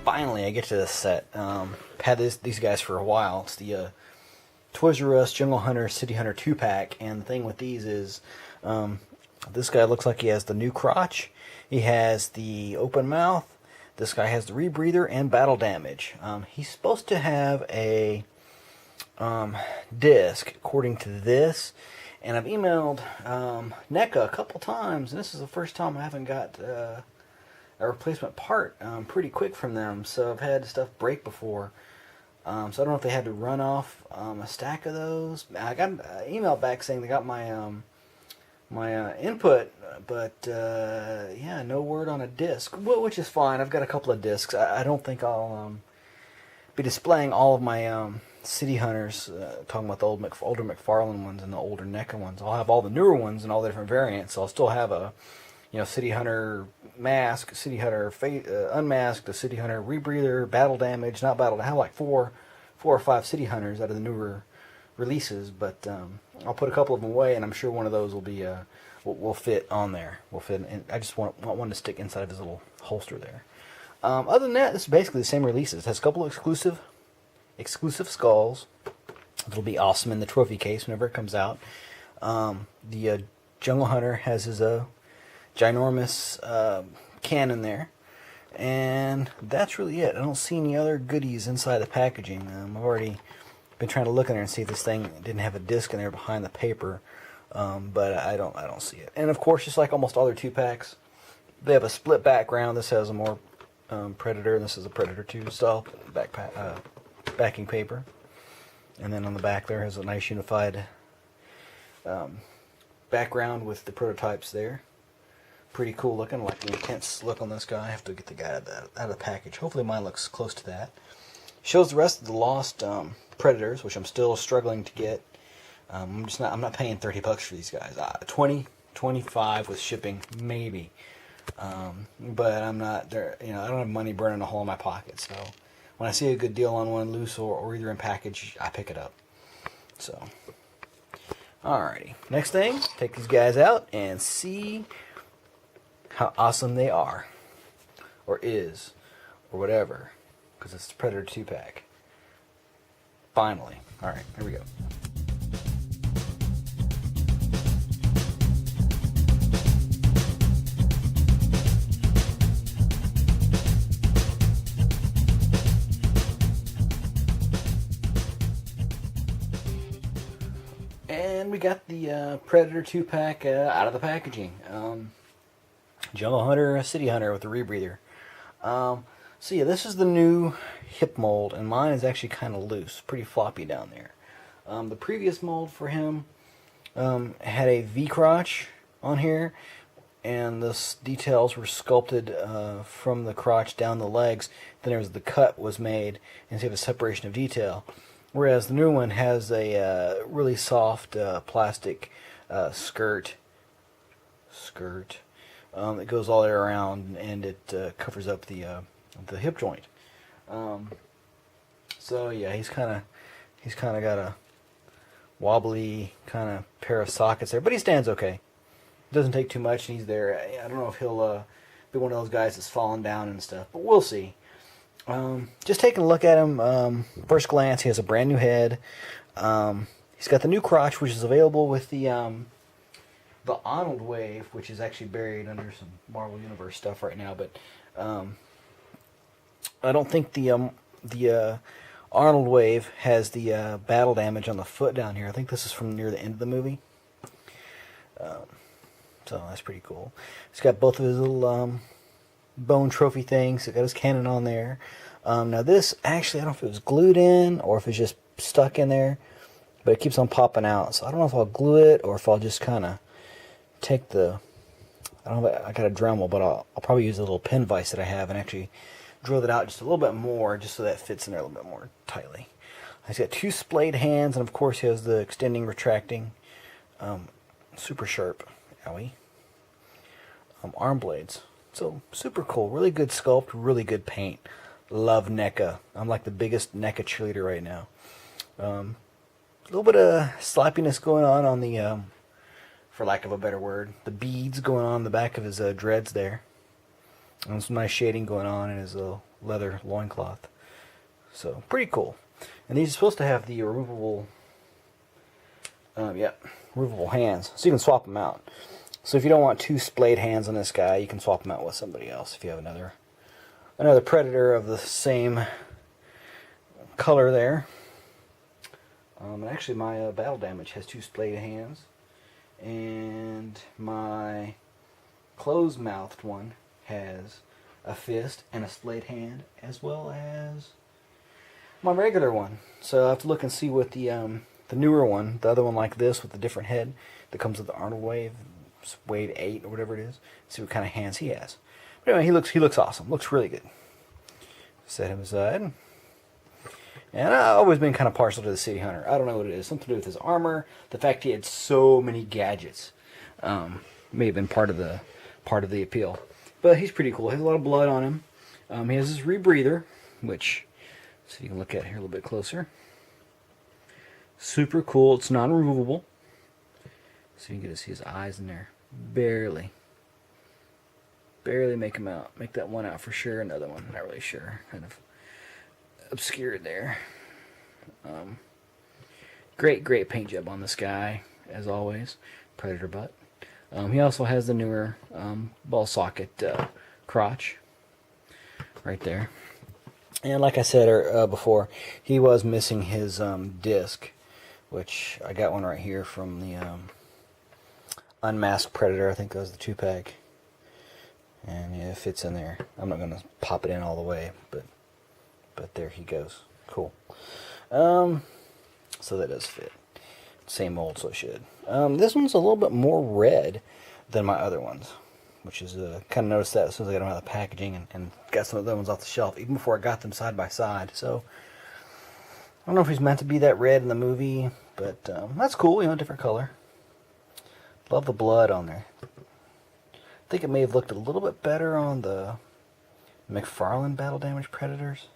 finally I get to this set. Had these guys for a while. It's the Toys R Us Jungle Hunter City Hunter 2-pack, and the thing with these is this guy looks like he has the new crotch. He has the open mouth. This guy has the rebreather and battle damage. He's supposed to have a disc, according to this. And I've emailed NECA a couple times, and this is the first time I haven't got a replacement part pretty quick from them. So I've had stuff break before. So I don't know if they had to run off a stack of those. I got an email back saying they got my my input, but yeah, no word on a disc, which is fine. I've got a couple of discs. I don't think I'll be displaying all of my City Hunters, talking about the older McFarlane ones and the older NECA ones. I'll have all the newer ones and all the different variants, so I'll still have a City Hunter Mask, City Hunter Unmasked, a City Hunter Rebreather, Battle Damage, not Battle. I have like four or five City Hunters out of the newer releases, but I'll put a couple of them away, and I'm sure one of those will be will fit on there. Will fit. And I just want one to stick inside of his little holster there. Other than that, this is basically the same releases. It has a couple of exclusive skulls. It'll be awesome in the trophy case whenever it comes out. The Jungle Hunter has his ginormous cannon there. And that's really it. I don't see any other goodies inside the packaging. I've already been trying to look in there and see if this thing didn't have a disc in there behind the paper. But I don't see it. And of course, just like almost all their 2-packs, they have a split background. This has a more Predator, and this is a Predator 2 style backing paper. And then on the back there has a nice unified background with the prototypes there. Pretty cool looking, like the intense look on this guy. I have to get the guy out of the package. Hopefully mine looks close to that. Shows the rest of the lost Predators, which I'm still struggling to get. I'm not paying $30 for these guys. 20, 25 with shipping, maybe. But I'm not there. I don't have money burning a hole in my pocket. So when I see a good deal on one, loose or either in package, I pick it up. So, alrighty. Next thing, take these guys out and see how awesome they are, or is, or whatever, because it's the Predator 2-pack. Finally. Alright, here we go. And we got the Predator 2-pack out of the packaging. Jungle Hunter, City Hunter with the rebreather. So yeah, this is the new hip mold, and mine is actually kind of loose, pretty floppy down there. The previous mold for him had a V-crotch on here, and the details were sculpted from the crotch down the legs. Then there was the cut was made, and so you have a separation of detail. Whereas the new one has a really soft plastic skirt. It goes all the way around, and it covers up the hip joint. So yeah, he's kind of got a wobbly kind of pair of sockets there, but he stands okay. It doesn't take too much, and he's there. I don't know if he'll be one of those guys that's falling down and stuff, but we'll see. Just taking a look at him, first glance, he has a brand new head. He's got the new crotch, which is available with the Arnold Wave, which is actually buried under some Marvel Universe stuff right now. But I don't think the Arnold Wave has the battle damage on the foot down here. I think this is from near the end of the movie. So that's pretty cool. He's got both of his little bone trophy things. He's got his cannon on there. Now this, actually, I don't know if it was glued in or if it's just stuck in there, but it keeps on popping out. So I don't know if I'll glue it or if I'll just kind of take the, I don't know, I got a Dremel, but I'll probably use a little pin vise that I have and actually drill it out just a little bit more, just so that it fits in there a little bit more tightly. He's got two splayed hands, and of course he has the extending, retracting, super sharp, owie, arm blades. So super cool, really good sculpt, really good paint. Love NECA. I'm like the biggest NECA cheerleader right now. A little bit of sloppiness going on the, for lack of a better word, the beads going on the back of his dreads there. And some nice shading going on in his leather loincloth. So, pretty cool. And these are supposed to have the removable, removable hands. So you can swap them out. So if you don't want two splayed hands on this guy, you can swap them out with somebody else. If you have another Predator of the same color there. And actually my battle damage has two splayed hands. And my closed-mouthed one has a fist and a splayed hand, as well as my regular one. So I have to look and see what the newer one, the other one like this with the different head that comes with the Arnold Wave 8 or whatever it is. See what kind of hands he has. But anyway, he looks awesome. Looks really good. Set him aside. And I've always been kind of partial to the City Hunter. I don't know what it is. Something to do with his armor. The fact he had so many gadgets may have been part of the appeal. But he's pretty cool. He has a lot of blood on him. He has his rebreather, which, so you can look at it here a little bit closer. Super cool. It's non-removable. So you can get to see his eyes in there. Barely make him out. Make that one out for sure. Another one, not really sure. Kind of obscured there. Great paint job on this guy, as always. Predator butt. He also has the newer ball socket crotch right there. And like I said before, he was missing his disc, which I got one right here from the Unmasked Predator. I think that was the 2-pack. And yeah, it fits in there. I'm not going to pop it in all the way, but there he goes. Cool. So that does fit. Same mold, so it should. This one's a little bit more red than my other ones, which is kind of noticed that as soon as I got them out of the packaging and got some of the other ones off the shelf, even before I got them side by side. So I don't know if he's meant to be that red in the movie, but that's cool. You know, different color. Love the blood on there. I think it may have looked a little bit better on the McFarlane Battle Damage Predators.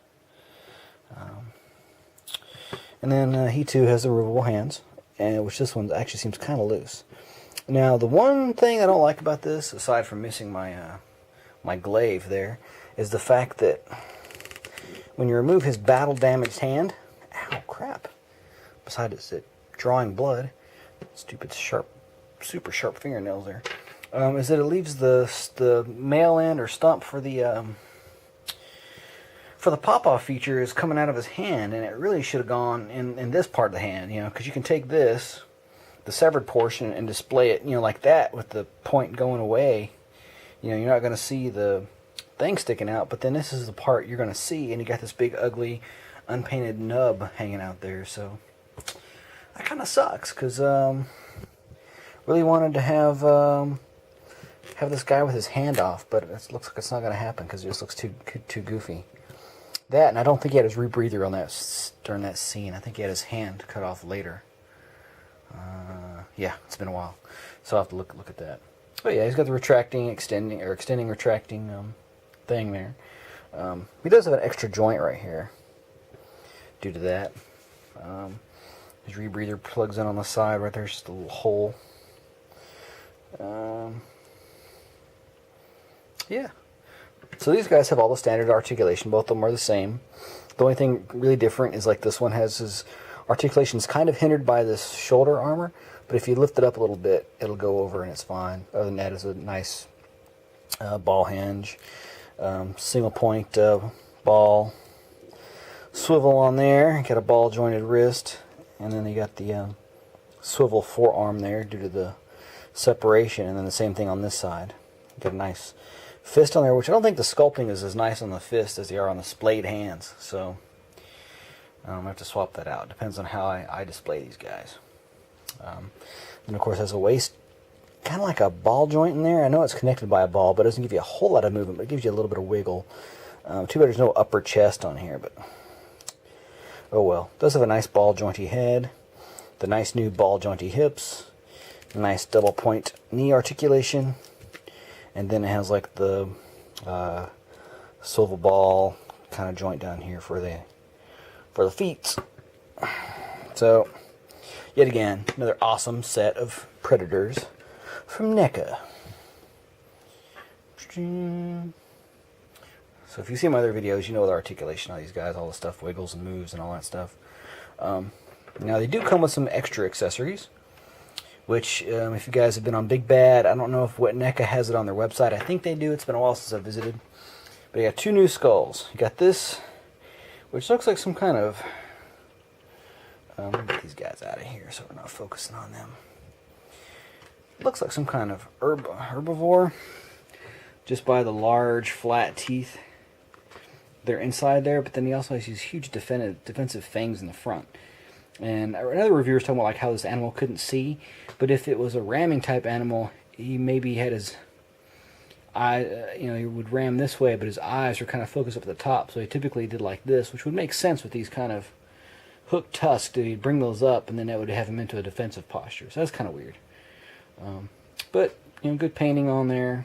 And then he too has the removable hands, and which this one actually seems kind of loose. Now the one thing I don't like about this, aside from missing my my glaive there, is the fact that when you remove his battle damaged hand, ow crap! Besides it drawing blood, stupid sharp, super sharp fingernails there. Is that it leaves the mail end or stump for the pop-off feature is coming out of his hand, and it really should have gone in this part of the hand, you know, because you can take this, the severed portion, and display it, you know, like that with the point going away. You know, you're not going to see the thing sticking out, but then this is the part you're going to see, and you got this big, ugly, unpainted nub hanging out there, so that kind of sucks, because really wanted to have this guy with his hand off, but it looks like it's not going to happen, because it just looks too goofy. That, and I don't think he had his rebreather on that during that scene. I think he had his hand cut off later. Yeah, it's been a while, so I'll have to look at that. But yeah, he's got the extending, retracting thing there. He does have an extra joint right here due to that. His rebreather plugs in on the side right there, just a little hole. Yeah. So these guys have all the standard articulation. Both of them are the same. The only thing really different is like this one has his articulation's kind of hindered by this shoulder armor, but if you lift it up a little bit, it'll go over and it's fine. Other than that, it's a nice ball hinge, single point ball swivel on there. Got a ball jointed wrist, and then you got the swivel forearm there due to the separation, and then the same thing on this side. Got a nice fist on there, which I don't think the sculpting is as nice on the fist as they are on the splayed hands, so I have to swap that out. Depends on how I display these guys. And of course has a waist, kind of like a ball joint in there. I know it's connected by a ball, but it doesn't give you a whole lot of movement, but it gives you a little bit of wiggle. Too bad there's no upper chest on here, but oh well. It does have a nice ball jointy head, the nice new ball jointy hips, nice double point knee articulation, and then it has like the swivel ball kind of joint down here for the feet. So yet again, another awesome set of Predators from NECA. So if you see my other videos, you know the articulation of these guys, all the stuff wiggles and moves and all that stuff. Now they do come with some extra accessories, which if you guys have been on Big Bad, I don't know if NECA has it on their website. I think they do. It's been a while since I visited. But you got two new skulls. You got this, which looks like some kind of... let me get these guys out of here so we're not focusing on them. Looks like some kind of herbivore, just by the large flat teeth. They're inside there, but then he also has these huge defensive fangs in the front. And another reviewer was talking about like how this animal couldn't see, but if it was a ramming type animal, he maybe had his eye, he would ram this way, but his eyes were kind of focused up at the top, so he typically did like this, which would make sense with these kind of hooked tusks. He'd bring those up, and then that would have him into a defensive posture. So that's kind of weird. But good painting on there.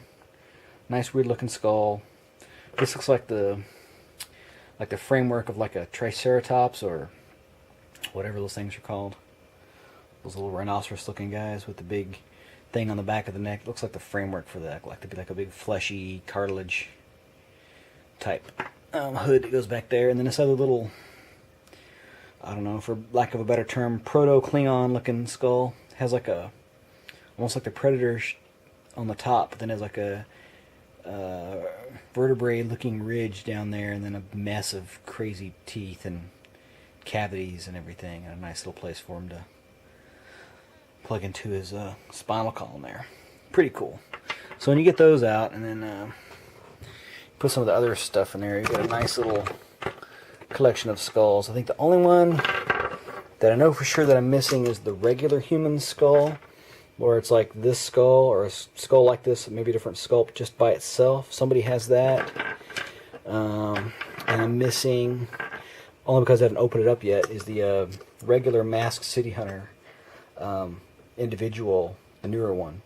Nice weird looking skull. This looks like the framework of like a Triceratops or whatever those things are called. Those little rhinoceros looking guys with the big thing on the back of the neck. Looks like the framework for that. Like to be like a big fleshy cartilage type hood that goes back there. And then this other little, I don't know, for lack of a better term, proto-Klingon looking skull. Has like a, almost like the Predator on the top, but then has like a vertebrae looking ridge down there, and then a mess of crazy teeth and cavities and everything, and a nice little place for him to plug into his spinal column there. Pretty cool. So when you get those out and then put some of the other stuff in there, you get a nice little collection of skulls. I think the only one that I know for sure that I'm missing is the regular human skull, where it's like this skull or a skull like this, maybe a different sculpt just by itself. Somebody has that. And I'm missing, only because I haven't opened it up yet, is the regular Masked City Hunter individual, the newer one.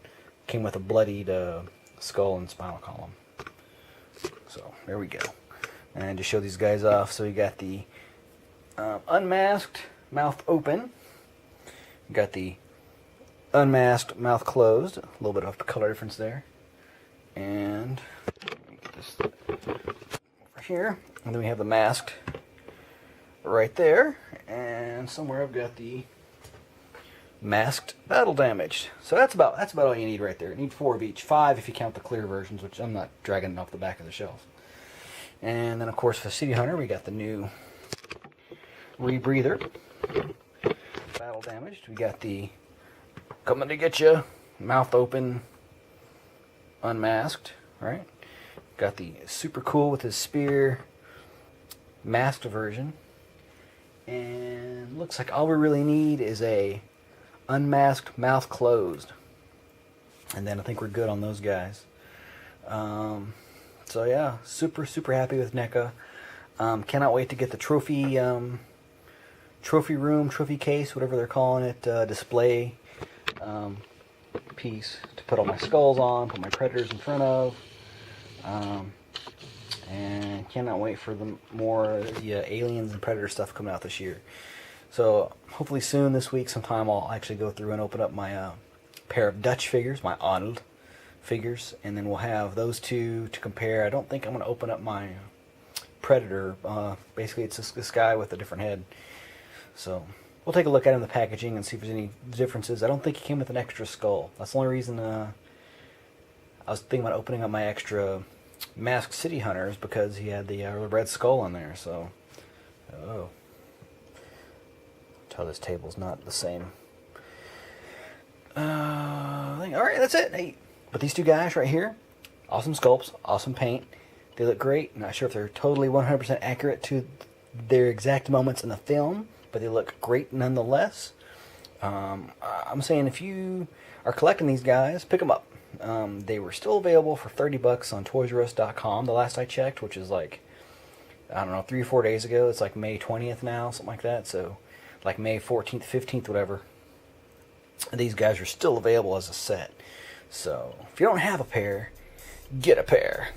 Came with a bloodied skull and spinal column. So there we go. And to show these guys off, so we got the unmasked, mouth open. We got the unmasked, mouth closed. A little bit of color difference there. And let me get this over here. And then we have the masked right there. And somewhere I've got the masked battle damaged. So that's about all you need right there. You need 4 of each. 5 if you count the clear versions, which I'm not dragging off the back of the shelf. And then of course for City Hunter we got the new rebreather. Battle damaged. We got the coming to get you, mouth open, unmasked, right? Got the super cool with his spear, masked version. And looks like all we really need is a unmasked, mouth closed. And then I think we're good on those guys. So yeah, super happy with NECA. Cannot wait to get the trophy room, trophy case, whatever they're calling it, display piece to put all my skulls on, put my predators in front of, and cannot wait for the more aliens and predator stuff coming out this year. So hopefully soon this week sometime I'll actually go through and open up my pair of Dutch figures, my Arnold figures, and then we'll have those two to compare. I don't think I'm going to open up my Predator. Basically it's this guy with a different head. So we'll take a look at it in the packaging and see if there's any differences. I don't think he came with an extra skull. That's the only reason I was thinking about opening up my extra Masked City Hunters, because he had the red skull on there. So, tell this table's not the same. Alright, that's it. Hey, but these two guys right here, awesome sculpts, awesome paint. They look great. I'm not sure if they're totally 100% accurate to their exact moments in the film, but they look great nonetheless. I'm saying if you are collecting these guys, pick them up. They were still available for $30 on ToysRUs.com the last I checked, which is like, I don't know, 3 or 4 days ago. It's like May 20th now, something like that. So like May 14th, 15th, whatever. These guys are still available as a set. So if you don't have a pair, get a pair.